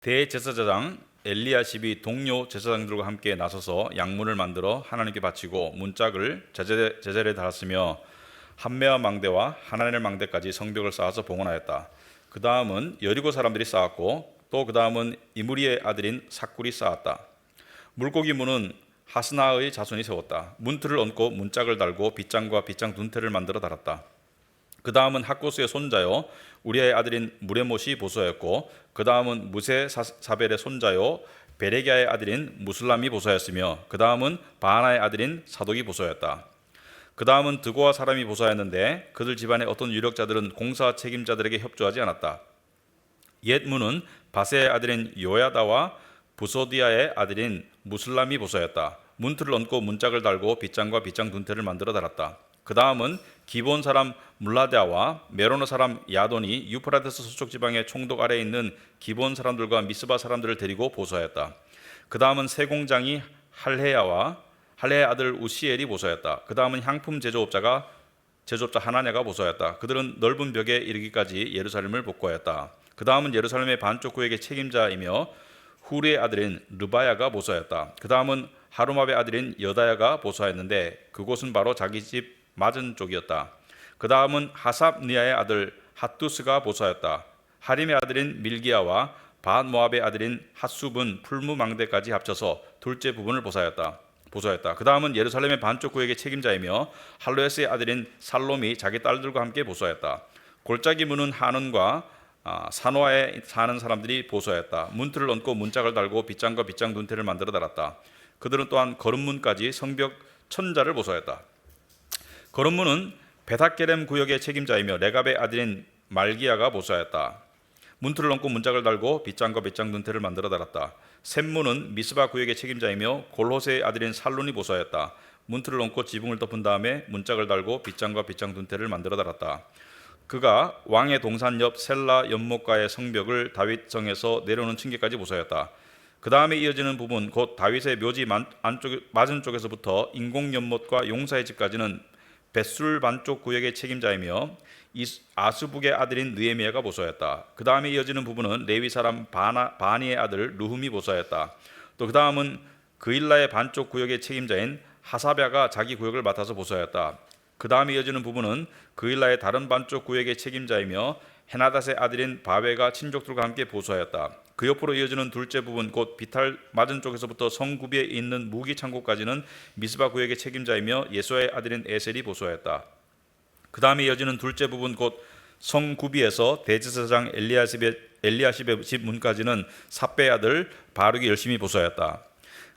대제사장 엘리야십이 동료 제사장들과 함께 나서서 양문을 만들어 하나님께 바치고 문짝을 제자리에 달았으며 한메아 망대와 하나넬 망대까지 성벽을 쌓아서 봉헌하였다. 그 다음은 여리고 사람들이 쌓았고 또 그 다음은 이므리의 아들인 삭굴이 쌓았다. 물고기 문은 하스나의 자손이 세웠다. 문틀을 얹고 문짝을 달고 빗장과 빗장 둔태를 만들어 달았다. 그 다음은 학고스의 손자요 우리아의 아들인 무레못이 보소하였고 그 다음은 무세사벨의 손자요 베레기야의 아들인 무슬람이 보소하였으며 그 다음은 바하나의 아들인 사독이 보소하였다. 그 다음은 드고와 사람이 보소하였는데 그들 집안의 어떤 유력자들은 공사 책임자들에게 협조하지 않았다. 옛 문은 바세의 아들인 요야다와 부소디아의 아들인 무슬람이 보소하였다. 문틀을 얹고 문짝을 달고 빗장과 빗장 둔태를 만들어 달았다. 그 다음은 기본 사람 물라데아와 메로노 사람 야돈이 유프라테스 서쪽 지방의 총독 아래에 있는 기본 사람들과 미스바 사람들을 데리고 보소하였다. 그 다음은 세공장이 할헤의 아들 우시엘이 보소하였다. 그 다음은 향품 제조업자 하나냐가 보소하였다. 그들은 넓은 벽에 이르기까지 예루살렘을 복구하였다. 그 다음은 예루살렘의 반쪽 구역의 책임자이며 후리의 아들인 르바야가 보소하였다. 그 다음은 하루마의 아들인 여다야가 보소하였는데 그곳은 바로 자기 집 맞은 쪽이었다. 그 다음은 하삽니아의 아들 핫두스가 보소하였다. 하림의 아들인 밀기야와 바한모압의 아들인 핫숲은 풀무망대까지 합쳐서 둘째 부분을 보소하였다. 그 다음은 예루살렘의 반쪽 구역의 책임자이며 할로에스의 아들인 살롬이 자기 딸들과 함께 보소하였다. 골짜기 문은 하논과 사노아에 사는 사람들이 보소하였다. 문틀을 얹고 문짝을 달고 빗장과 빗장 둔태를 만들어 달았다. 그들은 또한 거름문까지 성벽 천자를 보소하였다. 거름문은 베닥게렘 구역의 책임자이며 레갑의 아들인 말기야가 보소하였다. 문틀을 얹고 문짝을 달고 빗장과 빗장 둔태를 만들어 달았다. 샘문은 미스바 구역의 책임자이며 골호세의 아들인 살룬이 보소하였다. 문틀을 얹고 지붕을 덮은 다음에 문짝을 달고 빗장과 빗장 둔태를 만들어 달았다. 그가 왕의 동산 옆 셀라 연못가의 성벽을 다윗성에서 내려오는 층계까지 보소하였다. 그 다음에 이어지는 부분 곧 다윗의 묘지 맞은 쪽에서부터 인공 연못과 용사의 집까지는 벳술 반쪽 구역의 책임자이며 아스북의 아들인 느헤미야가 보소하였다. 그 다음에 이어지는 부분은 레위 사람 바니의 아들 루흠이 보소하였다. 또 그 다음은 그일라의 반쪽 구역의 책임자인 하사랴가 자기 구역을 맡아서 보소하였다. 그 다음에 이어지는 부분은 그일라의 다른 반쪽 구역의 책임자이며 헤나닷의 아들인 바웨가 친족들과 함께 보소하였다. 그 옆으로 이어지는 둘째 부분 곧 비탈 맞은 쪽에서부터 성구비에 있는 무기 창고까지는 미스바 구역의 책임자이며 예수아의 아들인 에셀이 보소하였다. 그 다음에 이어지는 둘째 부분 곧 성구비에서 대제사장 엘리야십의 집 문까지는 삽배의 아들 바룩이 열심히 보소하였다.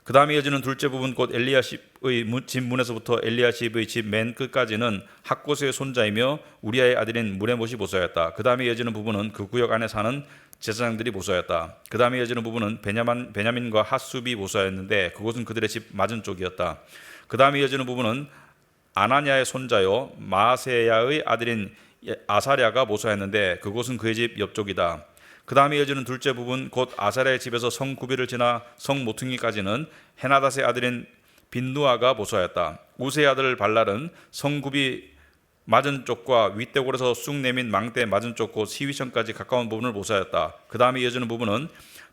그 다음에 이어지는 둘째 부분 곧 엘리야십의 집 문에서부터 엘리야십의 집 맨 끝까지는 학고스의 손자이며 우리아의 아들인 무레못이 보소하였다. 그 다음에 이어지는 부분은 그 구역 안에 사는 제사장들이 보소하였다. 그 다음에 이어지는 부분은 베냐민과 핫숲이 보소하였는데 그곳은 그들의 집 맞은 쪽이었다. 그 다음에 이어지는 부분은 아나냐의 손자요 마세야의 아들인 아사랴가 보소하였는데 그곳은 그의 집 옆쪽이다. 그 다음에 이어지는 둘째 부분 곧 아사랴의 집에서 성 구비를 지나 성 모퉁이까지는 헤나닷의 아들인 빈누아가 보소하였다. 우세의 아들 발랄은 성 구비 맞은 쪽과 윗대골에서 쑥 내민 망대 맞은 쪽 곧 시위천까지 가까운 부분을 보소하였다. 그 다음에 이어지는 부분은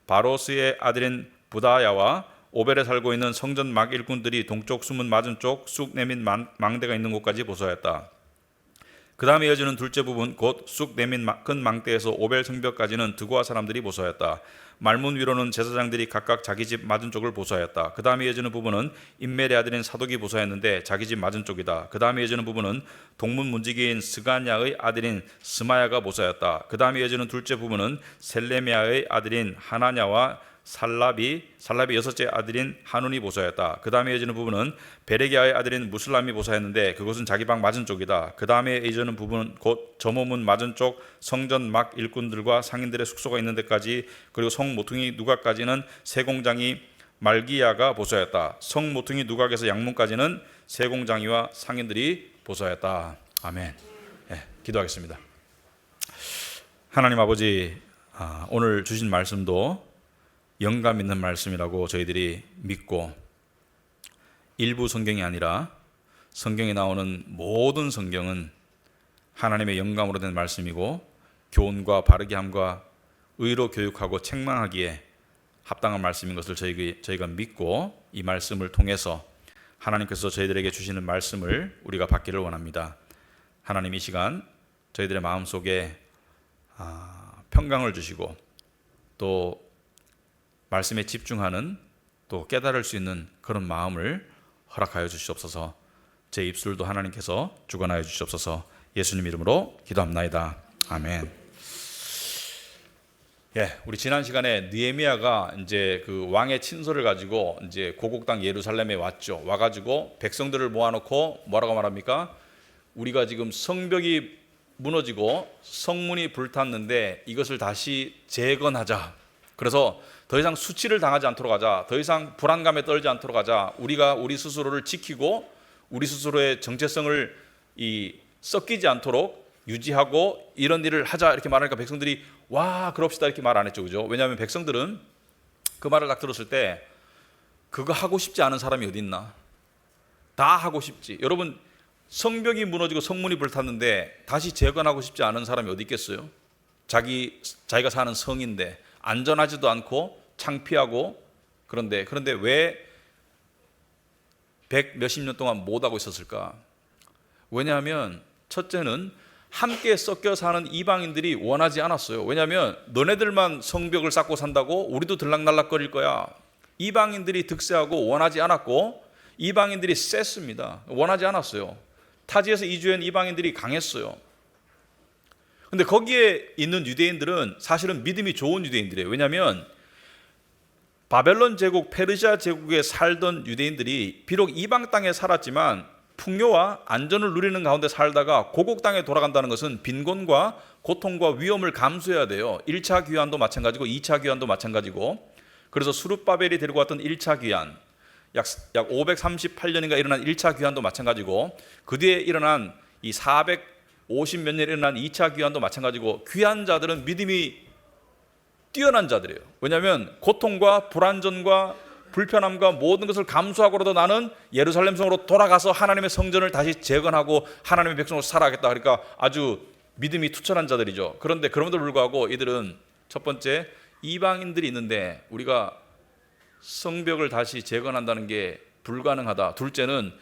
바로스의 아들인 부다야와 오벨에 살고 있는 성전 막 일꾼들이 동쪽 수문 맞은 쪽 쑥 내민 망대가 있는 곳까지 보소하였다. 그 다음에 이어지는 둘째 부분 곧 쑥 내민 큰 망대에서 오벨 성벽까지는 드고아 사람들이 보소하였다. 말문 위로는 제사장들이 각각 자기 집 맞은 쪽을 보소하였다. 그 다음에 이어지는 부분은 임멜의 아들인 사독이 보소하였는데 자기 집 맞은 쪽이다. 그 다음에 이어지는 부분은 동문 문지기인 스가냐의 아들인 스마야가 보소하였다. 그 다음에 이어지는 둘째 부분은 셀레미야의 아들인 하나냐와 살랍이 여섯째 아들인 하눈이 보소하였다. 그 다음에 이어지는 부분은 베레기야의 아들인 무슬람이 보소하였는데 그것은 자기 방 맞은 쪽이다. 그 다음에 이어지는 부분은 곧 점호문 맞은 쪽 성전 막 일꾼들과 상인들의 숙소가 있는 데까지 그리고 성 모퉁이 누각까지는 세공장이 말기야가 보소하였다. 성 모퉁이 누각에서 양문까지는 세공장이와 상인들이 보소하였다. 아멘. 기도하겠습니다. 하나님 아버지, 오늘 주신 말씀도 영감 있는 말씀이라고 저희들이 믿고 일부 성경이 아니라 성경에 나오는 모든 성경은 하나님의 영감으로 된 말씀이고 교훈과 바르게 함과 의로 교육하고 책망하기에 합당한 말씀인 것을 저희가 믿고 이 말씀을 통해서 하나님께서 저희들에게 주시는 말씀을 우리가 받기를 원합니다. 하나님, 이 시간 저희들의 마음속에 평강을 주시고 또 말씀에 집중하는 또 깨달을 수 있는 그런 마음을 허락하여 주시옵소서. 제 입술도 하나님께서 주관하여 주시옵소서. 예수님 이름으로 기도합나이다. 아멘. 우리 지난 시간에 느헤미야가 이제 그 왕의 친서를 가지고 이제 고국 땅 예루살렘에 왔죠. 와가지고 백성들을 모아놓고 뭐라고 말합니까? 우리가 지금 성벽이 무너지고 성문이 불탔는데 이것을 다시 재건하자. 그래서 더 이상 수치를 당하지 않도록 하자. 더 이상 불안감에 떨지 않도록 하자. 우리가 우리 스스로를 지키고 우리 스스로의 정체성을 섞이지 않도록 유지하고 이런 일을 하자, 이렇게 말하니까 백성들이 와 그럽시다 이렇게 말 안 했죠, 그죠? 왜냐하면 백성들은 그 말을 딱 들었을 때 그거 하고 싶지 않은 사람이 어디 있나? 다 하고 싶지. 여러분, 성벽이 무너지고 성문이 불탔는데 다시 재건하고 싶지 않은 사람이 어디 있겠어요? 자기가 사는 성인데 안전하지도 않고 창피하고 그런데 왜 100 몇십 년 동안 못하고 있었을까? 왜냐하면 첫째는 함께 섞여 사는 이방인들이 원하지 않았어요. 왜냐하면 너네들만 성벽을 쌓고 산다고 우리도 들락날락거릴 거야. 이방인들이 득세하고 원하지 않았고 이방인들이 셌습니다. 원하지 않았어요. 타지에서 이주한 이방인들이 강했어요. 근데 거기에 있는 유대인들은 사실은 믿음이 좋은 유대인들이에요. 왜냐하면 바벨론 제국, 페르시아 제국에 살던 유대인들이 비록 이방 땅에 살았지만 풍요와 안전을 누리는 가운데 살다가 고국 땅에 돌아간다는 것은 빈곤과 고통과 위험을 감수해야 돼요. 1차 귀환도 마찬가지고 2차 귀환도 마찬가지고. 그래서 수룹바벨이 데리고 왔던 1차 귀환, 약 538년인가 일어난 1차 귀환도 마찬가지고, 그 뒤에 일어난 이 450 몇 년 일어난 2차 귀환도 마찬가지고, 귀환자들은 믿음이 뛰어난 자들이에요. 왜냐하면 고통과 불안전과 불편함과 모든 것을 감수하고라도 나는 예루살렘 성으로 돌아가서 하나님의 성전을 다시 재건하고 하나님의 백성으로 살아가겠다. 그러니까 아주 믿음이 투철한 자들이죠. 그런데 그럼에도 불구하고 이들은 첫 번째, 이방인들이 있는데 우리가 성벽을 다시 재건한다는 게 불가능하다. 둘째는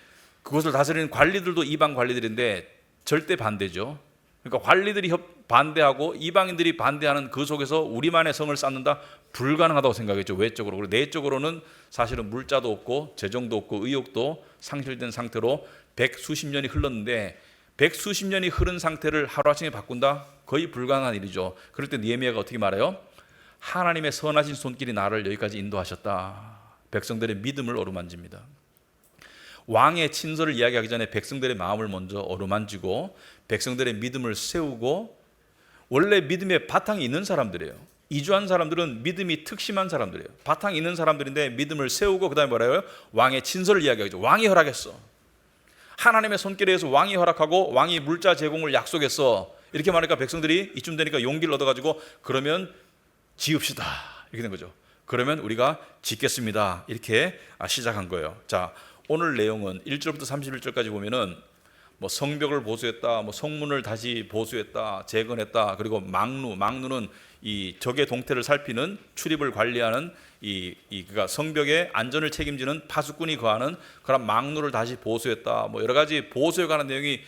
그것을 다스리는 관리들도 이방 관리들인데 절대 반대죠. 그러니까 관리들이 반대하고 이방인들이 반대하는 그 속에서 우리만의 성을 쌓는다? 불가능하다고 생각했죠. 외적으로. 그리고 내적으로는 사실은 물자도 없고 재정도 없고 의욕도 상실된 상태로 백수십 년이 흘렀는데, 백수십 년이 흐른 상태를 하루아침에 바꾼다? 거의 불가능한 일이죠. 그럴 때 느헤미야가 어떻게 말해요? 하나님의 선하신 손길이 나를 여기까지 인도하셨다. 백성들의 믿음을 어루만집니다. 왕의 친서를 이야기하기 전에 백성들의 마음을 먼저 어루만지고 백성들의 믿음을 세우고, 원래 믿음의 바탕이 있는 사람들이에요. 이주한 사람들은 믿음이 특심한 사람들이에요. 바탕이 있는 사람들인데 믿음을 세우고 그 다음에 뭐라고요? 왕의 친서를 이야기하죠. 왕이 허락했어. 하나님의 손길에 의해서 왕이 허락하고 왕이 물자 제공을 약속했어. 이렇게 말하니까 백성들이 이쯤 되니까 용기를 얻어가지고 그러면 지읍시다 이렇게 된 거죠. 그러면 우리가 짓겠습니다 이렇게 시작한 거예요. 자, 오늘 내용은 1절부터 31절까지 보면은 뭐 성벽을 보수했다, 뭐 성문을 다시 보수했다, 재건했다, 그리고 망루는 이 적의 동태를 살피는 출입을 관리하는 그러니까 성벽의 안전을 책임지는 파수꾼이 거하는 그런 망루를 다시 보수했다, 뭐 여러 가지 보수에 관한 내용이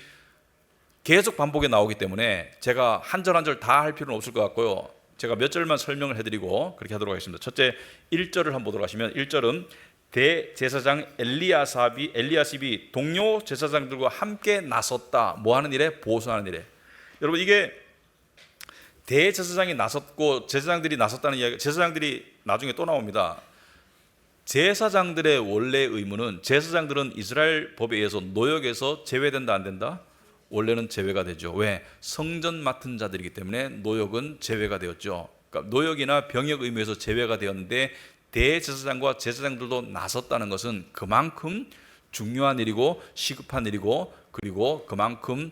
계속 반복에 나오기 때문에 제가 한 절 한 절 다 할 필요는 없을 것 같고요. 제가 몇 절만 설명을 해드리고 그렇게 하도록 하겠습니다. 첫째 1절을 한번 보도록 하시면, 1절은 대제사장 엘리야십이 동료 제사장들과 함께 나섰다. 뭐 하는 일에? 보수하는 일에. 여러분, 이게 대제사장이 나섰고 제사장들이 나섰다는 이야기, 제사장들이 나중에 또 나옵니다. 제사장들의 원래 의무는, 제사장들은 이스라엘 법에 의해서 노역에서 제외된다 안 된다? 원래는 제외가 되죠. 왜? 성전 맡은 자들이기 때문에 노역은 제외가 되었죠. 그러니까 노역이나 병역 의무에서 제외가 되었는데 대제사장과 제사장들도 나섰다는 것은 그만큼 중요한 일이고 시급한 일이고 그리고 그만큼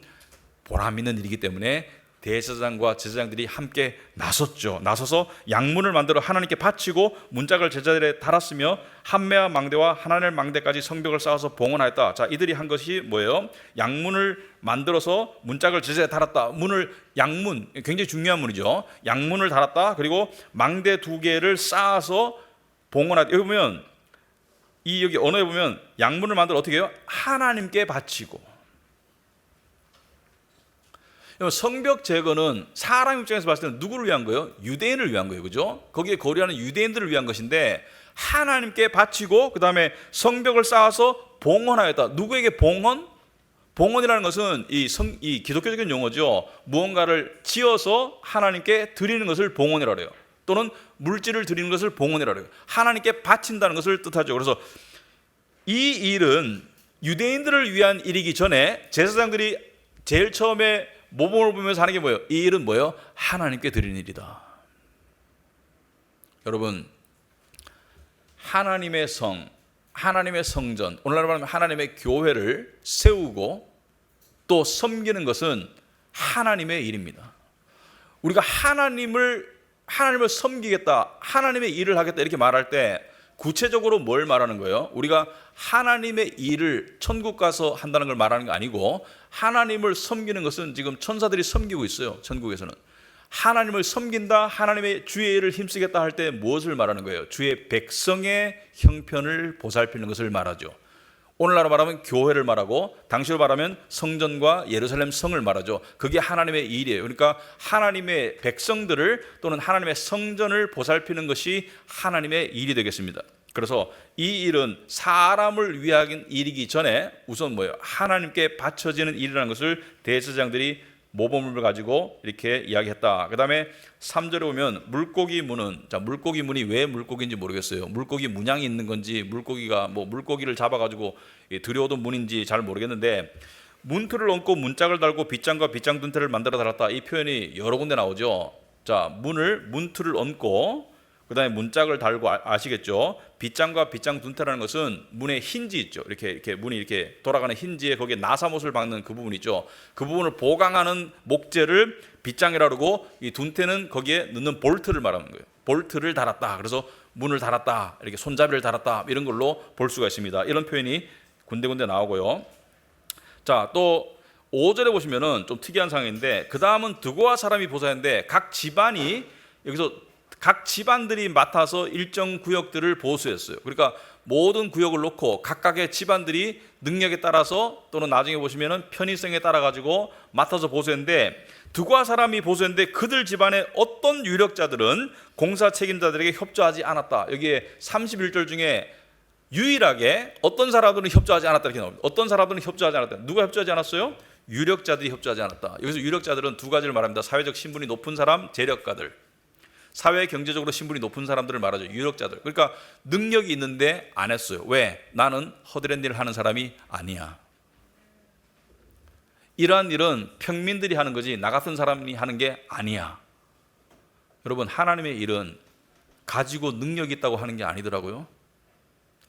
보람 있는 일이기 때문에 대제사장과 제사장들이 함께 나섰죠. 나서서 양문을 만들어 하나님께 바치고 문짝을 제자들에 달았으며 한매와 망대와 하나넬 망대까지 성벽을 쌓아서 봉헌하였다. 자, 이들이 한 것이 뭐예요? 양문을 만들어서 문짝을 제자에 달았다. 양문 굉장히 중요한 문이죠. 양문을 달았다. 그리고 망대 2개를 쌓아서 봉헌하다. 여기 보면 여기 언어에 보면 양문을 만들어 어떻게 해요? 하나님께 바치고. 성벽 제거는 사람 입장에서 봤을 때는 누구를 위한 거예요? 유대인을 위한 거예요. 그죠? 거기에 거류하는 유대인들을 위한 것인데 하나님께 바치고 그 다음에 성벽을 쌓아서 봉헌하였다. 누구에게 봉헌? 봉헌이라는 것은 이 기독교적인 용어죠. 무언가를 지어서 하나님께 드리는 것을 봉헌이라고 해요. 또는 물질을 드리는 것을 봉헌이라고 해요. 하나님께 바친다는 것을 뜻하죠. 그래서 이 일은 유대인들을 위한 일이기 전에 제사장들이 제일 처음에 모범을 보면서 하는 게 뭐예요? 이 일은 뭐예요? 하나님께 드리는 일이다. 여러분, 하나님의 성, 하나님의 성전, 오늘날 말하면 하나님의 교회를 세우고 또 섬기는 것은 하나님의 일입니다. 우리가 하나님을 섬기겠다, 하나님의 일을 하겠다 이렇게 말할 때 구체적으로 뭘 말하는 거예요? 우리가 하나님의 일을 천국 가서 한다는 걸 말하는 게 아니고 하나님을 섬기는 것은 지금 천사들이 섬기고 있어요. 천국에서는 하나님을 섬긴다, 하나님의 주의 일을 힘쓰겠다 할 때 무엇을 말하는 거예요? 주의 백성의 형편을 보살피는 것을 말하죠. 오늘날 말하면 교회를 말하고 당시로 말하면 성전과 예루살렘 성을 말하죠. 그게 하나님의 일이에요. 그러니까 하나님의 백성들을 또는 하나님의 성전을 보살피는 것이 하나님의 일이 되겠습니다. 그래서 이 일은 사람을 위한 일이기 전에 우선 뭐예요? 하나님께 바쳐지는 일이라는 것을 대제사장들이 모범을 가지고 이렇게 이야기했다. 그 다음에 3절에 보면 물고기 문은, 자, 물고기 문이 왜 물고기인지 모르겠어요. 물고기 문양이 있는 건지 물고기가 물고기를 잡아가지고 들여오던 문인지 잘 모르겠는데 문틀을 얹고 문짝을 달고 빗장과 빗장 둔태를 만들어 달았다. 이 표현이 여러 군데 나오죠. 자, 문틀을 얹고 그 다음에 문짝을 달고 아시겠죠? 빗장과 빗장 둔태라는 것은 문의 힌지 있죠. 이렇게 문이 이렇게 돌아가는 힌지에 거기에 나사못을 박는 그 부분 있죠. 그 부분을 보강하는 목재를 빗장이라고 그러고 이 둔태는 거기에 넣는 볼트를 말하는 거예요. 볼트를 달았다. 그래서 문을 달았다. 이렇게 손잡이를 달았다. 이런 걸로 볼 수가 있습니다. 이런 표현이 군데군데 나오고요. 자, 또 5절에 보시면은 좀 특이한 상황인데 그 다음은 드고아 사람이 보살인데 각 집안이 여기서 각 집안들이 맡아서 일정 구역들을 보수했어요. 그러니까 모든 구역을 놓고 각각의 집안들이 능력에 따라서 또는 나중에 보시면은 편의성에 따라 가지고 맡아서 보수했는데 드고아 사람이 보수했는데 그들 집안의 어떤 유력자들은 공사 책임자들에게 협조하지 않았다. 여기에 31절 중에 유일하게 어떤 사람들은 협조하지 않았다 이렇게 나옵니다. 어떤 사람들은 협조하지 않았다. 누가 협조하지 않았어요? 유력자들이 협조하지 않았다. 여기서 유력자들은 두 가지를 말합니다. 사회적 신분이 높은 사람, 재력가들. 사회 경제적으로 신분이 높은 사람들을 말하죠. 유력자들. 그러니까 능력이 있는데 안 했어요. 왜? 나는 허드렛 일을 하는 사람이 아니야. 이러한 일은 평민들이 하는 거지 나 같은 사람이 하는 게 아니야. 여러분, 하나님의 일은 가지고 능력이 있다고 하는 게 아니더라고요.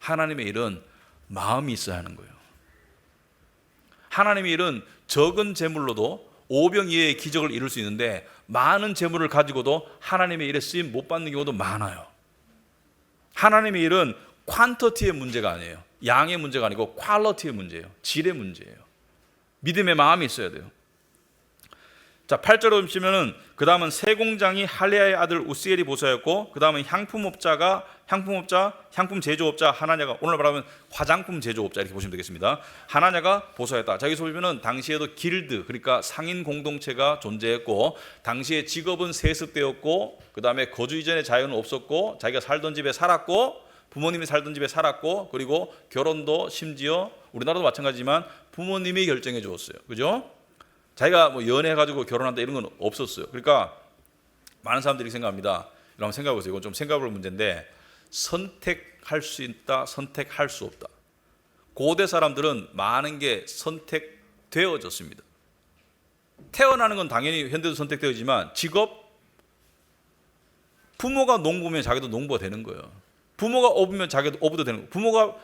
하나님의 일은 마음이 있어야 하는 거예요. 하나님의 일은 적은 재물로도 오병 이어의 기적을 이룰 수 있는데 많은 재물을 가지고도 하나님의 일에 쓰임 못 받는 경우도 많아요. 하나님의 일은 퀀터티의 문제가 아니에요. 양의 문제가 아니고 퀄러티의 문제예요. 질의 문제예요. 믿음의 마음이 있어야 돼요. 자, 8절에 보시면은 그 다음은 세공장이 할레아의 아들 우스엘이 보수하였고 그 다음은 향품 제조업자 하나냐가, 오늘 말하면 화장품 제조업자 이렇게 보시면 되겠습니다. 하나냐가 보수하였다. 자, 여기서 보시면은 당시에도 길드, 그러니까 상인 공동체가 존재했고 당시에 직업은 세습되었고 그 다음에 거주 이전의 자유는 없었고 자기가 살던 집에 살았고 부모님이 살던 집에 살았고 그리고 결혼도 심지어 우리나라도 마찬가지지만 부모님이 결정해 주었어요. 그죠? 자기가 연애해가지고 결혼한다 이런 건 없었어요. 그러니까 많은 사람들이 생각합니다. 여러분 생각해 보세요. 이건 좀 생각해볼 문제인데 선택할 수 있다, 선택할 수 없다. 고대 사람들은 많은 게 선택되어졌습니다. 태어나는 건 당연히 현대도 선택되어지만 직업, 부모가 농부면 자기도 농부가 되는 거예요. 부모가 어부면 자기도 어부도 되는 거예요. 부모가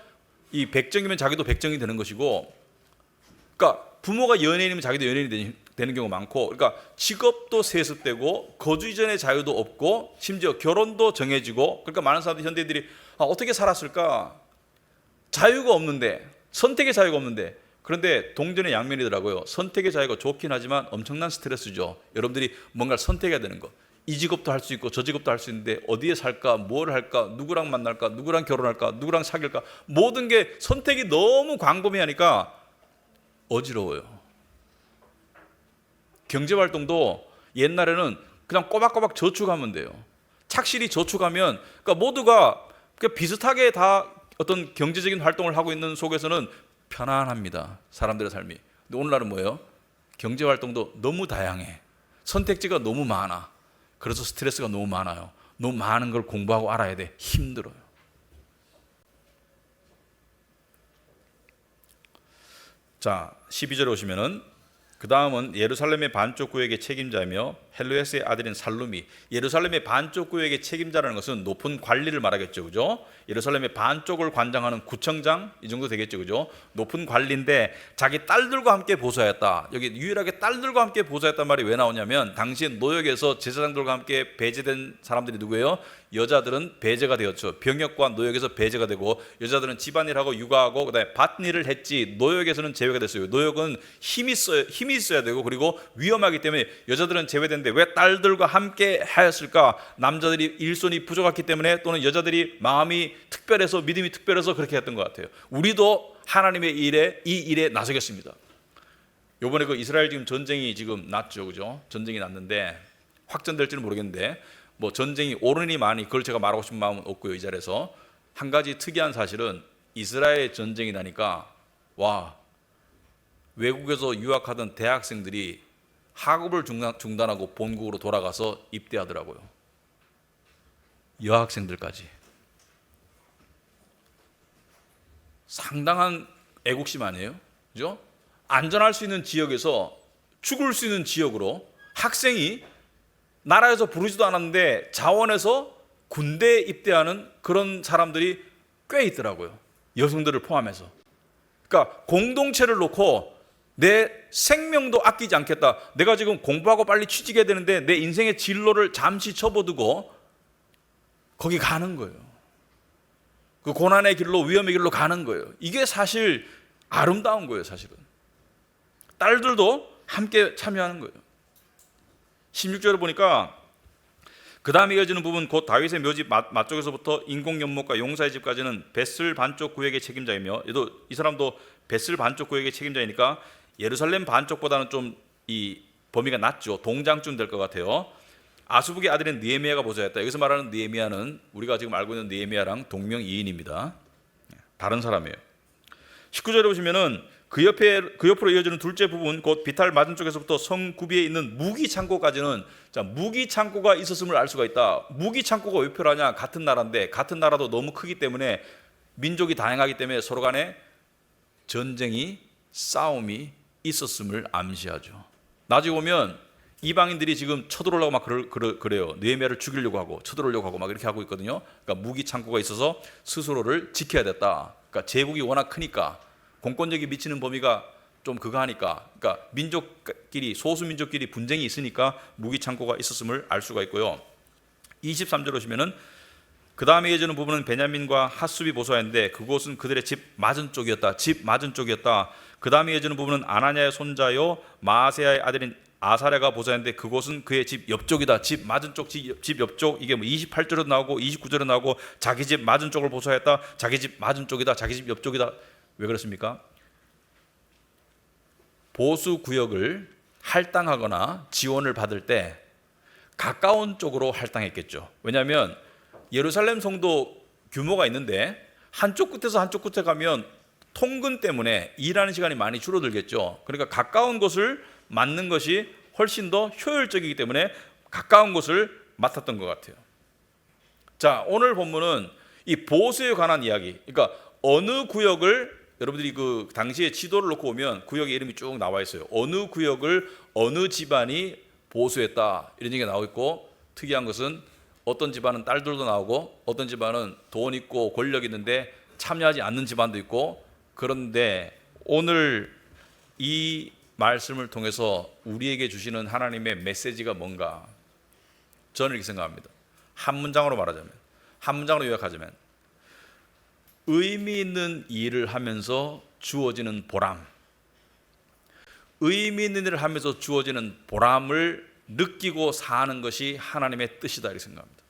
이 백정이면 자기도 백정이 되는 것이고, 그러니까 부모가 연예인이면 자기도 연예인이 되는 경우가 많고, 그러니까 직업도 세습되고 거주 이전의 자유도 없고 심지어 결혼도 정해지고, 그러니까 많은 사람들이 현대인들이 어떻게 살았을까? 자유가 없는데, 선택의 자유가 없는데. 그런데 동전의 양면이더라고요. 선택의 자유가 좋긴 하지만 엄청난 스트레스죠. 여러분들이 뭔가를 선택해야 되는 거. 이 직업도 할 수 있고 저 직업도 할 수 있는데 어디에 살까, 뭘 할까, 누구랑 만날까, 누구랑 결혼할까, 누구랑 사귈까, 모든 게 선택이 너무 광범위하니까 어지러워요. 경제활동도 옛날에는 그냥 꼬박꼬박 저축하면 돼요. 착실히 저축하면, 그러니까 모두가 비슷하게 다 어떤 경제적인 활동을 하고 있는 속에서는 편안합니다, 사람들의 삶이. 근데 오늘날은 뭐예요? 경제활동도 너무 다양해. 선택지가 너무 많아. 그래서 스트레스가 너무 많아요. 너무 많은 걸 공부하고 알아야 돼. 힘들어요. 자, 12절에 오시면은 그 다음은 예루살렘의 반쪽 구역의 책임자이며 헬루에스의 아들인 살룸이, 예루살렘의 반쪽 구역의 책임자라는 것은 높은 관리를 말하겠죠, 그죠? 예루살렘의 반쪽을 관장하는 구청장 이 정도 되겠죠, 그죠? 높은 관리인데 자기 딸들과 함께 보좌했다. 여기 유일하게 딸들과 함께 보좌했단 말이 왜 나오냐면, 당시에 노역에서 제사장들과 함께 배제된 사람들이 누구예요? 여자들은 배제가 되었죠. 병역과 노역에서 배제가 되고, 여자들은 집안일하고 육아하고 그다음에 밭일을 했지, 노역에서는 제외가 됐어요. 노역은 힘이 있어야 되고, 그리고 위험하기 때문에 여자들은 제외됐는데 왜 딸들과 함께 하였을까? 남자들이 일손이 부족했기 때문에, 또는 여자들이 마음이 특별해서, 믿음이 특별해서 그렇게 했던 것 같아요. 우리도 하나님의 이 일에 나서겠습니다. 요번에 그 이스라엘 지금 전쟁이 지금 났죠, 그죠? 전쟁이 났는데 확전될지는 모르겠는데, 뭐 전쟁이 오르니 많이, 그걸 제가 말하고 싶은 마음은 없고요. 이 자리에서 한 가지 특이한 사실은, 이스라엘 전쟁이 나니까 와, 외국에서 유학하던 대학생들이 학업을 중단하고 본국으로 돌아가서 입대하더라고요. 여학생들까지. 상당한 애국심 아니에요? 그죠? 안전할 수 있는 지역에서 죽을 수 있는 지역으로 학생이 나라에서 부르지도 않았는데 자원해서 군대에 입대하는 그런 사람들이 꽤 있더라고요. 여성들을 포함해서. 그러니까 공동체를 놓고 내 생명도 아끼지 않겠다. 내가 지금 공부하고 빨리 취직해야 되는데 내 인생의 진로를 잠시 접어두고 거기 가는 거예요. 그 고난의 길로, 위험의 길로 가는 거예요. 이게 사실 아름다운 거예요, 사실은. 딸들도 함께 참여하는 거예요. 16절에 보니까 그 다음에 이어지는 부분, 곧 다윗의 묘지 맞쪽에서부터 인공연못과 용사의 집까지는 벳을 반쪽 구역의 책임자이며, 얘도 이 사람도 벳을 반쪽 구역의 책임자이니까 예루살렘 반쪽보다는 좀 이 범위가 낮죠. 동장쯤 될 것 같아요. 아수북의 아들인 느헤미야가 보좌했다. 여기서 말하는 느헤미야는 우리가 지금 알고 있는 느헤미야랑 동명이인입니다. 다른 사람이에요. 19절에 보시면은 그 옆으로 이어지는 둘째 부분, 곧 비탈 맞은쪽에서부터 성 구비에 있는 무기 창고까지는, 자, 무기 창고가 있었음을 알 수가 있다. 무기 창고가 왜 필요하냐? 같은 나라인데, 같은 나라도 너무 크기 때문에, 민족이 다양하기 때문에 서로 간에 전쟁이, 싸움이 있었음을 암시하죠. 나중에 보면 이방인들이 지금 쳐들어오려고 막 그래요. 느헤미야를 죽이려고 하고 쳐들어오려고 하고 막 이렇게 하고 있거든요. 그러니까 무기 창고가 있어서 스스로를 지켜야 됐다. 그러니까 제국이 워낙 크니까, 공권력이 미치는 범위가 좀 그거 하니까, 그러니까 민족끼리, 소수 민족끼리 분쟁이 있으니까 무기 창고가 있었음을 알 수가 있고요. 23절 오시면은 그 다음에 이어지는 부분은 베냐민과 핫숲이 보좌했는데 그곳은 그들의 집 맞은 쪽이었다. 집 맞은 쪽이었다. 그 다음에 이어지는 부분은 아나냐의 손자요 마아세야의 아들인 아사랴가 보좌했는데 그곳은 그의 집 옆쪽이다. 집 맞은 쪽, 집 옆쪽. 이게 뭐 28절에도 나오고 29절에 나오고, 자기 집 맞은 쪽을 보좌했다. 자기 집 맞은 쪽이다. 자기 집 옆쪽이다. 왜 그렇습니까? 보수 구역을 할당하거나 지원을 받을 때 가까운 쪽으로 할당했겠죠. 왜냐하면 예루살렘 성도 규모가 있는데 한쪽 끝에서 한쪽 끝에 가면 통근 때문에 일하는 시간이 많이 줄어들겠죠. 그러니까 가까운 곳을 맡는 것이 훨씬 더 효율적이기 때문에 가까운 곳을 맡았던 것 같아요. 자, 오늘 본문은 이 보수에 관한 이야기, 그러니까 어느 구역을, 여러분들이 그 당시에 지도를 놓고 보면 구역의 이름이 쭉 나와 있어요. 어느 구역을 어느 집안이 보수했다, 이런 얘기가 나오고 있고, 특이한 것은 어떤 집안은 딸들도 나오고 어떤 집안은 돈 있고 권력 있는데 참여하지 않는 집안도 있고. 그런데 오늘 이 말씀을 통해서 우리에게 주시는 하나님의 메시지가 뭔가, 저는 이렇게 생각합니다. 한 문장으로 말하자면, 한 문장으로 요약하자면, 의미 있는 일을 하면서 주어지는 보람, 의미 있는 일을 하면서 주어지는 보람을 느끼고 사는 것이 하나님의 뜻이다 이렇게 생각합니다.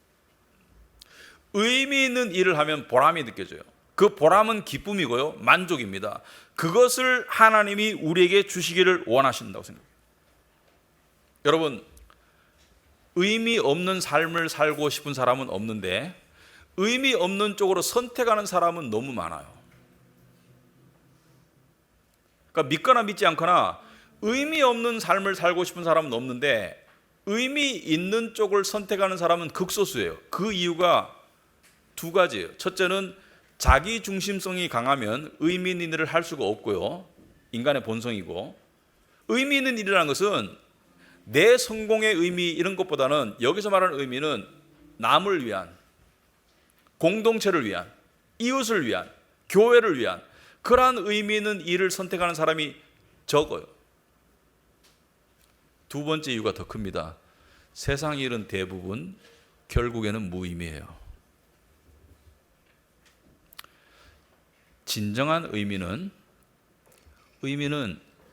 의미 있는 일을 하면 보람이 느껴져요. 그 보람은 기쁨이고요, 만족입니다. 그것을 하나님이 우리에게 주시기를 원하신다고 생각해요. 여러분, 의미 없는 삶을 살고 싶은 사람은 없는데 의미 없는 쪽으로 선택하는 사람은 너무 많아요. 그러니까 믿거나 믿지 않거나 의미 없는 삶을 살고 싶은 사람은 없는데 의미 있는 쪽을 선택하는 사람은 극소수예요. 그 이유가 두 가지예요. 첫째는 자기 중심성이 강하면 의미 있는 일을 할 수가 없고요, 인간의 본성이고, 의미 있는 일이라는 것은 내 성공의 의미 이런 것보다는 여기서 말하는 의미는 남을 위한, 공동체를 위한, 이웃을 위한, 교회를 위한 그러한 의미 있는 일을 선택하는 사람이 적어요. 두 번째 이유가 더 큽니다. 세상 일은 대부분 결국에는 무의미해요. 진정한 의미는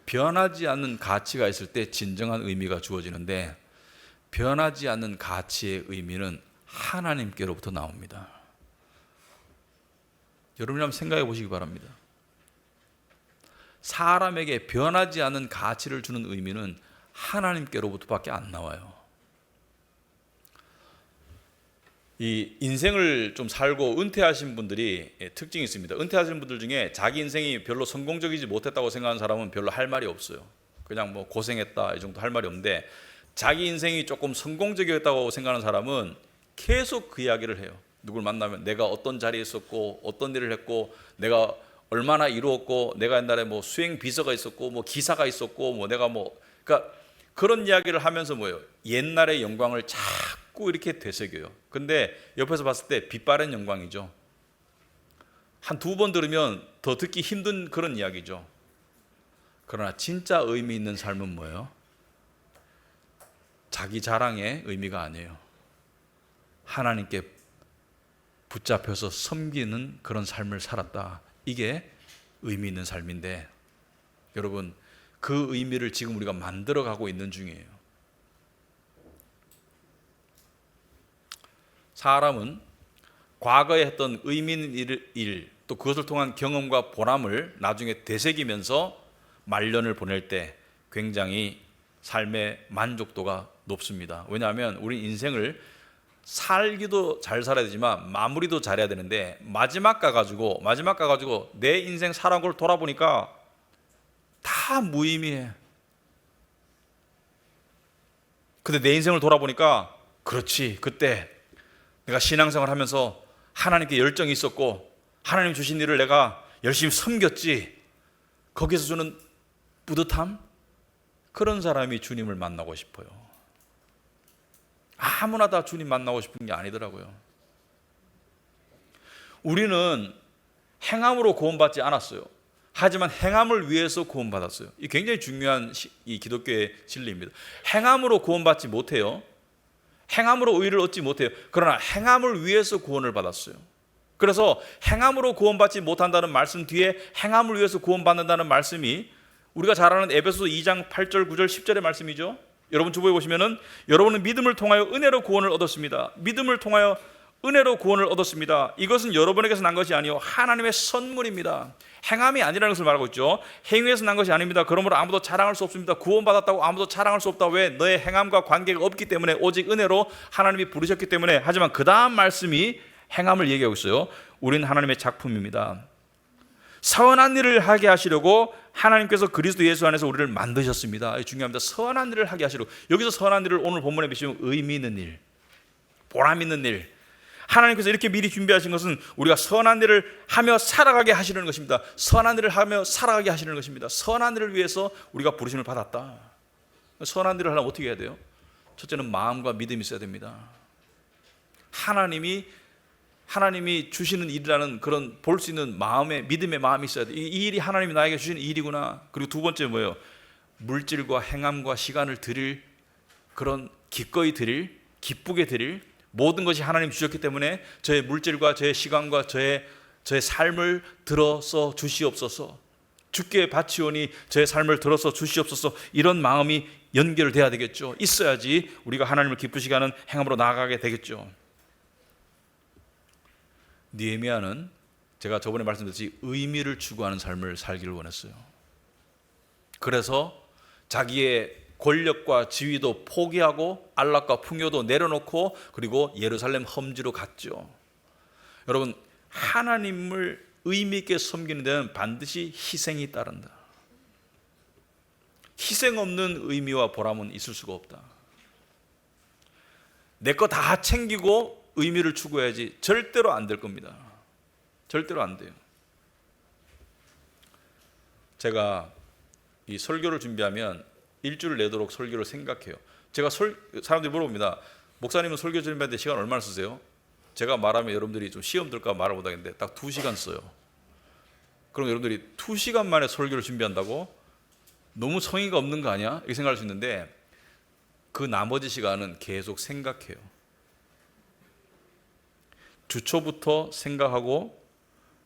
변하지 않는 가치가 있을 때 진정한 의미가 주어지는데, 변하지 않는 가치의 의미는 하나님께로부터 나옵니다. 여러분이 한번 생각해 보시기 바랍니다. 사람에게 변하지 않는 가치를 주는 의미는 하나님께로부터밖에 안 나와요. 이 인생을 좀 살고 은퇴하신 분들이 특징이 있습니다. 은퇴하신 분들 중에 자기 인생이 별로 성공적이지 못했다고 생각하는 사람은 별로 할 말이 없어요. 그냥 뭐 고생했다 이 정도 할 말이 없는데, 자기 인생이 조금 성공적이었다고 생각하는 사람은 계속 그 이야기를 해요. 누굴 만나면 내가 어떤 자리에 있었고 어떤 일을 했고 내가 얼마나 이루었고 내가 옛날에 뭐 수행 비서가 있었고 뭐 기사가 있었고 뭐 내가 뭐, 그러니까 그런 이야기를 하면서 뭐예요? 옛날의 영광을 자꾸 이렇게 되새겨요. 근데 옆에서 봤을 때 빛바랜 영광이죠. 한 두 번 들으면 더 듣기 힘든 그런 이야기죠. 그러나 진짜 의미 있는 삶은 뭐예요? 자기 자랑의 의미가 아니에요. 하나님께 붙잡혀서 섬기는 그런 삶을 살았다. 이게 의미 있는 삶인데, 여러분, 그 의미를 지금 우리가 만들어가고 있는 중이에요. 사람은 과거에 했던 의미 있는 일, 또 그것을 통한 경험과 보람을 나중에 되새기면서 말년을 보낼 때 굉장히 삶의 만족도가 높습니다. 왜냐하면 우리 인생을 살기도 잘 살아야 되지만 마무리도 잘해야 되는데, 마지막 가가지고 내 인생 살아온 걸 돌아보니까 다 무의미해. 근데 내 인생을 돌아보니까, 그렇지, 그때 내가 신앙생활 하면서 하나님께 열정이 있었고 하나님 주신 일을 내가 열심히 섬겼지. 거기서 주는 뿌듯함? 그런 사람이 주님을 만나고 싶어요. 아무나 다 주님 만나고 싶은 게 아니더라고요. 우리는 행함으로 구원받지 않았어요. 하지만 행함을 위해서 구원받았어요. 이 굉장히 중요한 이 기독교의 진리입니다. 행함으로 구원받지 못해요. 행함으로 의를 얻지 못해요. 그러나 행함을 위해서 구원을 받았어요. 그래서 행함으로 구원받지 못한다는 말씀 뒤에 행함을 위해서 구원받는다는 말씀이 우리가 잘 아는 에베소 2장 8절, 9절, 10절의 말씀이죠. 여러분 주보에 보시면은, 여러분은 믿음을 통하여 은혜로 구원을 얻었습니다. 믿음을 통하여 은혜로 구원을 얻었습니다. 이것은 여러분에게서 난 것이 아니요 하나님의 선물입니다. 행함이 아니라는 것을 말하고 있죠. 행위에서 난 것이 아닙니다. 그러므로 아무도 자랑할 수 없습니다. 구원받았다고 아무도 자랑할 수 없다. 왜? 너의 행함과 관계가 없기 때문에, 오직 은혜로 하나님이 부르셨기 때문에. 하지만 그 다음 말씀이 행함을 얘기하고 있어요. 우린 하나님의 작품입니다. 선한 일을 하게 하시려고 하나님께서 그리스도 예수 안에서 우리를 만드셨습니다. 중요합니다. 선한 일을 하게 하시려고. 여기서 선한 일을 오늘 본문에 보시면 의미 있는 일, 보람 있는 일, 하나님께서 이렇게 미리 준비하신 것은 우리가 선한 일을 하며 살아가게 하시는 것입니다. 선한 일을 하며 살아가게 하시는 것입니다. 선한 일을 위해서 우리가 부르심을 받았다. 선한 일을 하려면 어떻게 해야 돼요? 첫째는 마음과 믿음이 있어야 됩니다. 하나님이 주시는 일이라는 그런 볼 수 있는 마음의, 믿음의 마음이 있어야 돼요. 이 일이 하나님이 나에게 주시는 일이구나. 그리고 두 번째 뭐예요? 물질과 행함과 시간을 드릴, 그런 기꺼이 드릴, 기쁘게 드릴, 모든 것이 하나님 주셨기 때문에 저의 물질과 저의 시간과 저의 삶을 들어서 주시옵소서. 주께 바치오니 제 삶을 들어서 주시옵소서, 이런 마음이 연결돼야 되겠죠. 있어야지 우리가 하나님을 기쁘시게 하는 행함으로 나아가게 되겠죠. 느헤미야는 제가 저번에 말씀드렸듯이 의미를 추구하는 삶을 살기를 원했어요. 그래서 자기의 권력과 지위도 포기하고 안락과 풍요도 내려놓고 그리고 예루살렘 험지로 갔죠. 여러분, 하나님을 의미 있게 섬기는 데는 반드시 희생이 따른다. 희생 없는 의미와 보람은 있을 수가 없다. 내 거 다 챙기고 의미를 추구해야지 절대로 안 될 겁니다. 절대로 안 돼요. 제가 이 설교를 준비하면 일주를 내도록 설교를 생각해요. 제가 사람들이 물어봅니다. 목사님은 설교 준비하는데 시간 얼마나 쓰세요? 제가 말하면 여러분들이 좀 시험 들까 말을 못하겠는데 딱 2시간 써요. 그럼 여러분들이 2시간 만에 설교를 준비한다고? 너무 성의가 없는 거 아니야? 이렇게 생각할 수 있는데 그 나머지 시간은 계속 생각해요. 주초부터 생각하고,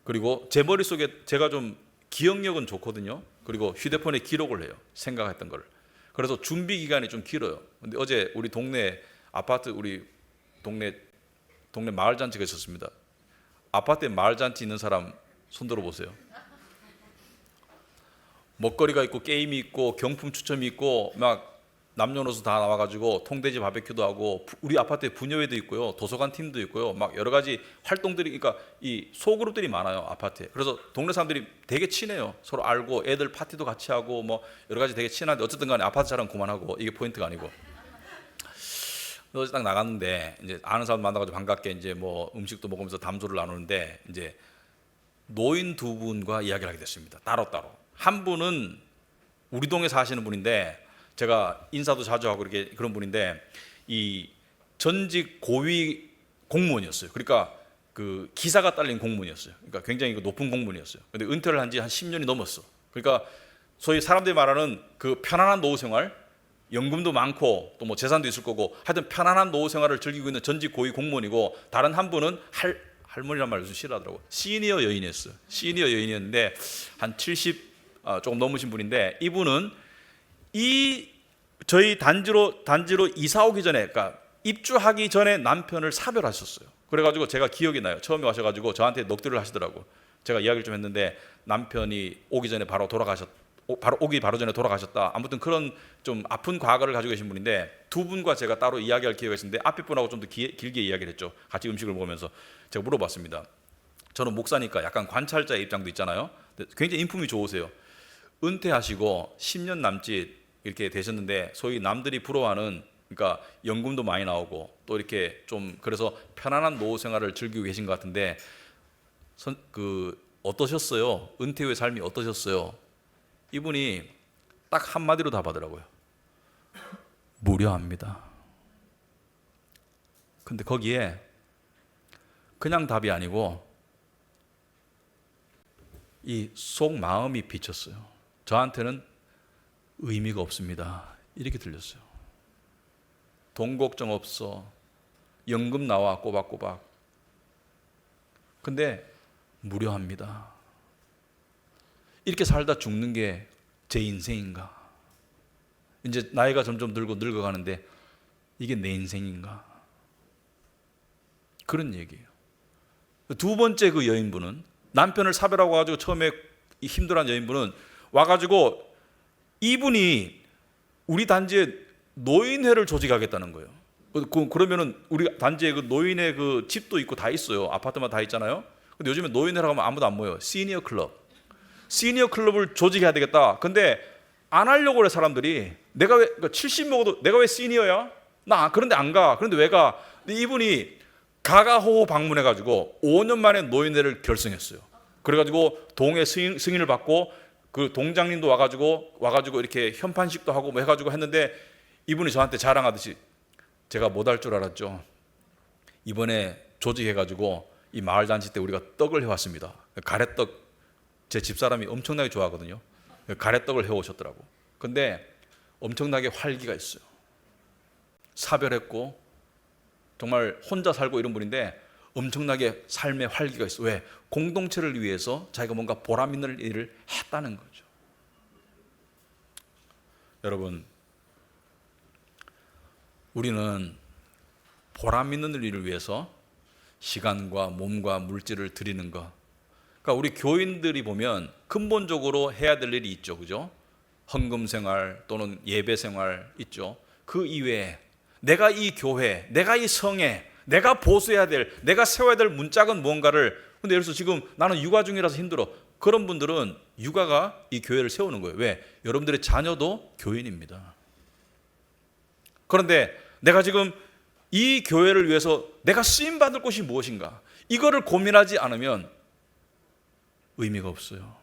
그리고 제 머릿속에 제가 좀 기억력은 좋거든요. 그리고 휴대폰에 기록을 해요. 생각했던 걸. 그래서 준비 기간이 좀 길어요. 근데 어제 우리 동네 아파트, 우리 동네 마을 잔치가 있었습니다. 아파트에 마을 잔치 있는 사람 손 들어 보세요. 먹거리가 있고 게임이 있고 경품 추첨이 있고 막 남녀노소 다 나와가지고 통돼지 바베큐도 하고, 우리 아파트에 부녀회도 있고요, 도서관 팀도 있고요, 막 여러 가지 활동들이, 그러니까 이 소그룹들이 많아요 아파트에. 그래서 동네 사람들이 되게 친해요. 서로 알고 애들 파티도 같이 하고 뭐 여러 가지 되게 친한데, 어쨌든 간에 아파트 자랑 그만하고, 이게 포인트가 아니고. 어제 딱 나갔는데 이제 아는 사람 만나가지고 반갑게 이제 뭐 음식도 먹으면서 담소를 나누는데, 이제 노인 2분과 이야기를 하게 됐습니다. 따로따로. 한 분은 우리 동에 사시는 분인데, 제가 인사도 자주 하고 이렇게 그런 분인데, 이 전직 고위 공무원이었어요. 그러니까 그 기사가 딸린 공무원이었어요. 그러니까 굉장히 높은 공무원이었어요. 근데 은퇴를 한 지 한 10년이 넘었어. 그러니까 소위 사람들이 말하는 그 편안한 노후 생활, 연금도 많고 또 뭐 재산도 있을 거고, 하여튼 편안한 노후 생활을 즐기고 있는 전직 고위 공무원이고, 다른 한 분은 할머니란 말 요즘 싫어하더라고. 시니어 여인이었어요. 시니어 여인이었는데 한 70 조금 넘으신 분인데, 이분은 저희 단지로 이사 오기 전에, 그러니까 입주하기 전에 남편을 사별하셨어요. 그래가지고 제가 기억이 나요. 처음에 와셔가지고 저한테 넋두리를 하시더라고. 제가 이야기를 좀 했는데 남편이 오기 전에 바로 오기 바로 전에 돌아가셨다. 아무튼 그런 좀 아픈 과거를 가지고 계신 분인데, 2분과 제가 따로 이야기할 기회가 있었는데 앞에 분하고 좀 더 길게 이야기를 했죠. 같이 음식을 먹으면서 제가 물어봤습니다. 저는 목사니까 약간 관찰자의 입장도 있잖아요. 굉장히 인품이 좋으세요. 은퇴하시고 10년 남짓 이렇게 되셨는데, 소위 남들이 부러워하는, 그러니까 연금도 많이 나오고 또 이렇게 좀 그래서 편안한 노후 생활을 즐기고 계신 것 같은데, 어떠셨어요? 은퇴 후의 삶이 어떠셨어요? 이분이 딱 한마디로 답하더라고요. 무료합니다. 근데 거기에 그냥 답이 아니고 이 속 마음이 비쳤어요. 저한테는 의미가 없습니다. 이렇게 들렸어요. 돈 걱정 없어. 연금 나와 꼬박꼬박. 근데 무료합니다. 이렇게 살다 죽는 게 제 인생인가? 이제 나이가 점점 늙어가는데 이게 내 인생인가? 그런 얘기예요. 2번째 그 여인분은, 남편을 사별하고 가지고 처음에 힘들어한 여인분은 와가지고, 이분이 우리 단지에 노인회를 조직하겠다는 거예요. 그러면은 우리 단지에 그 노인의 그 집도 있고 다 있어요. 아파트마다 다 있잖아요. 근데 요즘에 노인회라고 하면 아무도 안 모여요. 시니어 클럽을 조직해야 되겠다. 근데 안 하려고 그래 사람들이. 내가 왜 70 먹어도 내가 왜 시니어야? 나 그런데 안 가. 그런데 왜 가? 근데 이분이 가가호호 방문해가지고 5년 만에 노인회를 결성했어요. 그래가지고 동의 승인을 받고, 그 동장님도 와가지고 이렇게 현판식도 하고 뭐 해가지고 했는데, 이분이 저한테 자랑하듯이, 제가 못할 줄 알았죠. 이번에 조직해가지고 이 마을 잔치 때 우리가 떡을 해왔습니다. 가래떡, 제 집사람이 엄청나게 좋아하거든요. 가래떡을 해오셨더라고. 근데 엄청나게 활기가 있어요. 사별했고 정말 혼자 살고 이런 분인데 엄청나게 삶의 활기가 있어. 왜? 공동체를 위해서 자기가 뭔가 보람 있는 일을 했다는 거죠. 여러분, 우리는 보람 있는 일을 위해서 시간과 몸과 물질을 드리는 것. 그러니까 우리 교인들이 보면 근본적으로 해야 될 일이 있죠. 그죠? 헌금 생활 또는 예배 생활 있죠. 그 이외에 내가 이 교회, 내가 이 성에, 내가 보수해야 될, 내가 세워야 될 문짝은 무언가를, 근데 예를 들어서 지금 나는 육아 중이라서 힘들어. 그런 분들은 육아가 이 교회를 세우는 거예요. 왜? 여러분들의 자녀도 교인입니다. 그런데 내가 지금 이 교회를 위해서 내가 쓰임받을 곳이 무엇인가? 이거를 고민하지 않으면 의미가 없어요.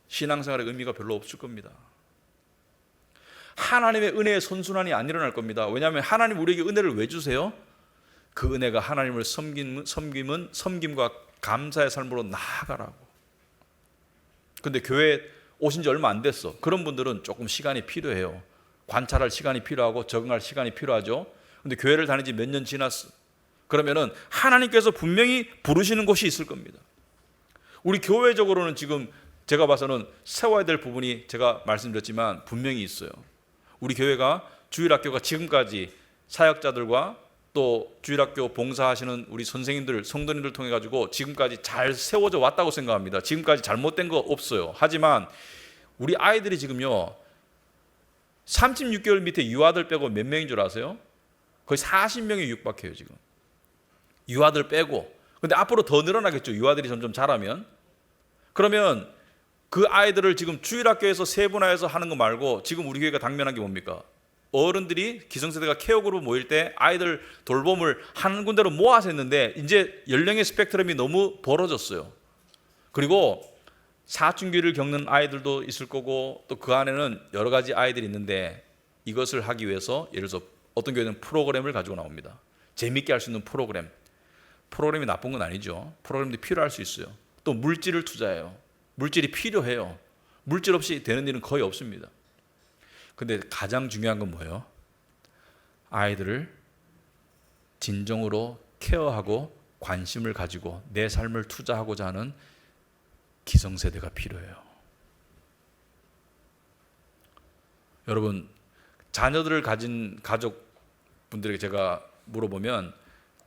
신앙생활의 의미가 별로 없을 겁니다. 하나님의 은혜의 선순환이 안 일어날 겁니다. 왜냐하면 하나님 우리에게 은혜를 왜 주세요? 그 은혜가 하나님을 섬김과 감사의 삶으로 나아가라고. 근데 교회에 오신 지 얼마 안 됐어. 그런 분들은 조금 시간이 필요해요. 관찰할 시간이 필요하고 적응할 시간이 필요하죠. 근데 교회를 다닌 지 몇 년 지났어. 그러면은 하나님께서 분명히 부르시는 곳이 있을 겁니다. 우리 교회적으로는 지금 제가 봐서는 세워야 될 부분이 제가 말씀드렸지만 분명히 있어요. 우리 교회가 주일학교가 지금까지 사역자들과 또 주일학교 봉사하시는 우리 선생님들, 성도님들 통해 가지고 지금까지 잘 세워져 왔다고 생각합니다. 지금까지 잘못된 거 없어요. 하지만 우리 아이들이 지금요 36개월 밑에 유아들 빼고 몇 명인 줄 아세요? 거의 40명에 육박해요 지금. 유아들 빼고. 근데 앞으로 더 늘어나겠죠. 유아들이 점점 자라면. 그러면 그 아이들을 지금 주일학교에서 세분화해서 하는 거 말고 지금 우리 교회가 당면한 게 뭡니까? 어른들이 기성세대가 케어그룹 모일 때 아이들 돌봄을 한 군데로 모아서 했는데 이제 연령의 스펙트럼이 너무 벌어졌어요. 그리고 사춘기를 겪는 아이들도 있을 거고 또 그 안에는 여러 가지 아이들이 있는데 이것을 하기 위해서 예를 들어서 어떤 교회는 프로그램을 가지고 나옵니다. 재밌게 할 수 있는 프로그램. 프로그램이 나쁜 건 아니죠. 프로그램도 필요할 수 있어요. 또 물질을 투자해요. 물질이 필요해요. 물질 없이 되는 일은 거의 없습니다. 근데 가장 중요한 건 뭐예요? 아이들을 진정으로 케어하고 관심을 가지고 내 삶을 투자하고자 하는 기성세대가 필요해요. 여러분, 자녀들을 가진 가족분들에게 제가 물어보면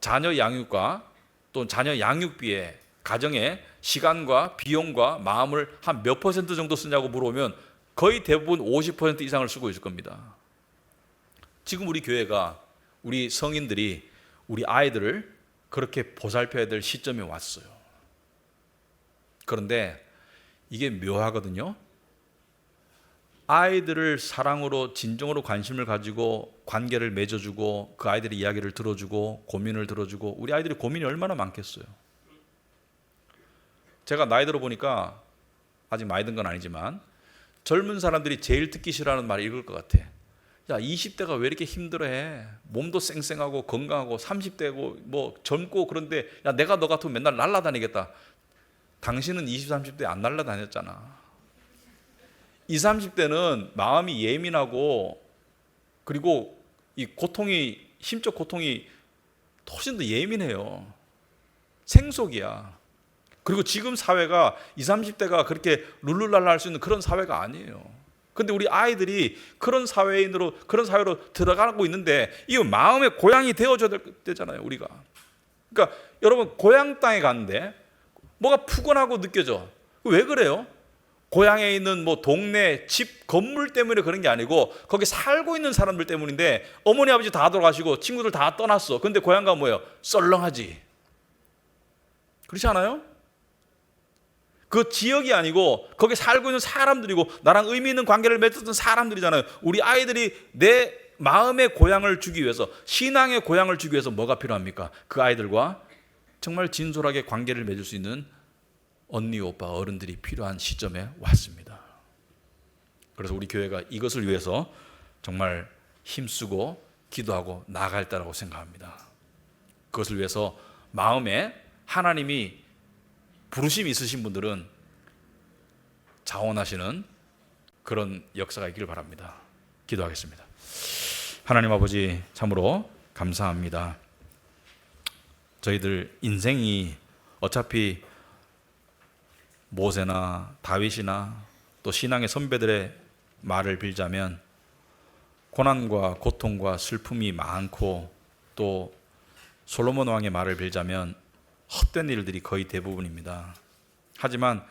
자녀 양육과 또 자녀 양육비에 가정의 시간과 비용과 마음을 한 몇 퍼센트 정도 쓰냐고 물어보면 거의 대부분 50% 이상을 쓰고 있을 겁니다. 지금 우리 교회가 우리 성인들이 우리 아이들을 그렇게 보살펴야 될 시점에 왔어요. 그런데 이게 묘하거든요. 아이들을 사랑으로 진정으로 관심을 가지고 관계를 맺어주고 그 아이들의 이야기를 들어주고 고민을 들어주고 우리 아이들이 고민이 얼마나 많겠어요. 제가 나이 들어보니까 아직 많이 든 건 아니지만 젊은 사람들이 제일 듣기 싫어하는 말이 이걸 것 같아. 야, 20대가 왜 이렇게 힘들어해? 몸도 쌩쌩하고 건강하고 30대고 뭐 젊고 그런데 야, 내가 너 같으면 맨날 날아다니겠다. 당신은 20, 30대 안 날아다녔잖아. 20, 30대는 마음이 예민하고 그리고 이 고통이 심적 고통이 훨씬 더 예민해요. 생속이야. 그리고 지금 사회가 20, 30대가 그렇게 룰루랄라 할 수 있는 그런 사회가 아니에요. 근데 우리 아이들이 그런 사회로 들어가고 있는데 이거 마음의 고향이 되어줘야 되잖아요, 우리가. 그러니까 여러분 고향 땅에 갔는데 뭐가 푸근하고 느껴져. 왜 그래요? 고향에 있는 뭐 동네, 집, 건물 때문에 그런 게 아니고 거기 살고 있는 사람들 때문인데 어머니 아버지 다 돌아가시고 친구들 다 떠났어. 근데 고향 가면 뭐예요? 썰렁하지. 그렇지 않아요? 그 지역이 아니고 거기 살고 있는 사람들이고 나랑 의미 있는 관계를 맺었던 사람들이잖아요. 우리 아이들이 내 마음의 고향을 주기 위해서 신앙의 고향을 주기 위해서 뭐가 필요합니까? 그 아이들과 정말 진솔하게 관계를 맺을 수 있는 언니, 오빠, 어른들이 필요한 시점에 왔습니다. 그래서 우리 교회가 이것을 위해서 정말 힘쓰고 기도하고 나아갈 때라고 생각합니다. 그것을 위해서 마음에 하나님이 부르심이 있으신 분들은 자원하시는 그런 역사가 있기를 바랍니다. 기도하겠습니다. 하나님 아버지 참으로 감사합니다. 저희들 인생이 어차피 모세나 다윗이나 또 신앙의 선배들의 말을 빌자면 고난과 고통과 슬픔이 많고, 또 솔로몬 왕의 말을 빌자면 헛된 일들이 거의 대부분입니다. 하지만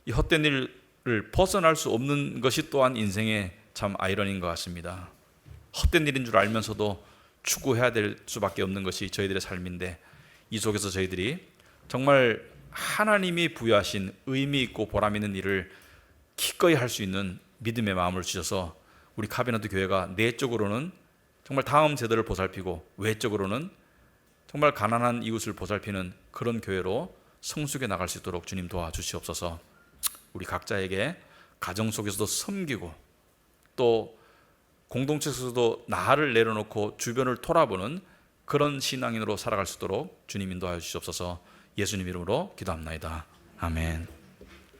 이 헛된 일을 벗어날 수 없는 것이 또한 인생의 참 아이러니인 것 같습니다. 헛된 일인 줄 알면서도 추구해야 될 수밖에 없는 것이 저희들의 삶인데, 이 속에서 저희들이 정말 하나님이 부여하신 의미 있고 보람 있는 일을 기꺼이 할 수 있는 믿음의 마음을 주셔서 우리 카비나트 교회가 내적으로는 정말 다음 세대를 보살피고 외적으로는 정말 가난한 이웃을 보살피는 그런 교회로 성숙해 나갈 수 있도록 주님 도와주시옵소서. 우리 각자에게 가정 속에서도 섬기고 또 공동체 속에서도 나를 내려놓고 주변을 돌아보는 그런 신앙인으로 살아갈 수 있도록 주님 인도하여 주시옵소서. 예수님 이름으로 기도합나이다. 아멘.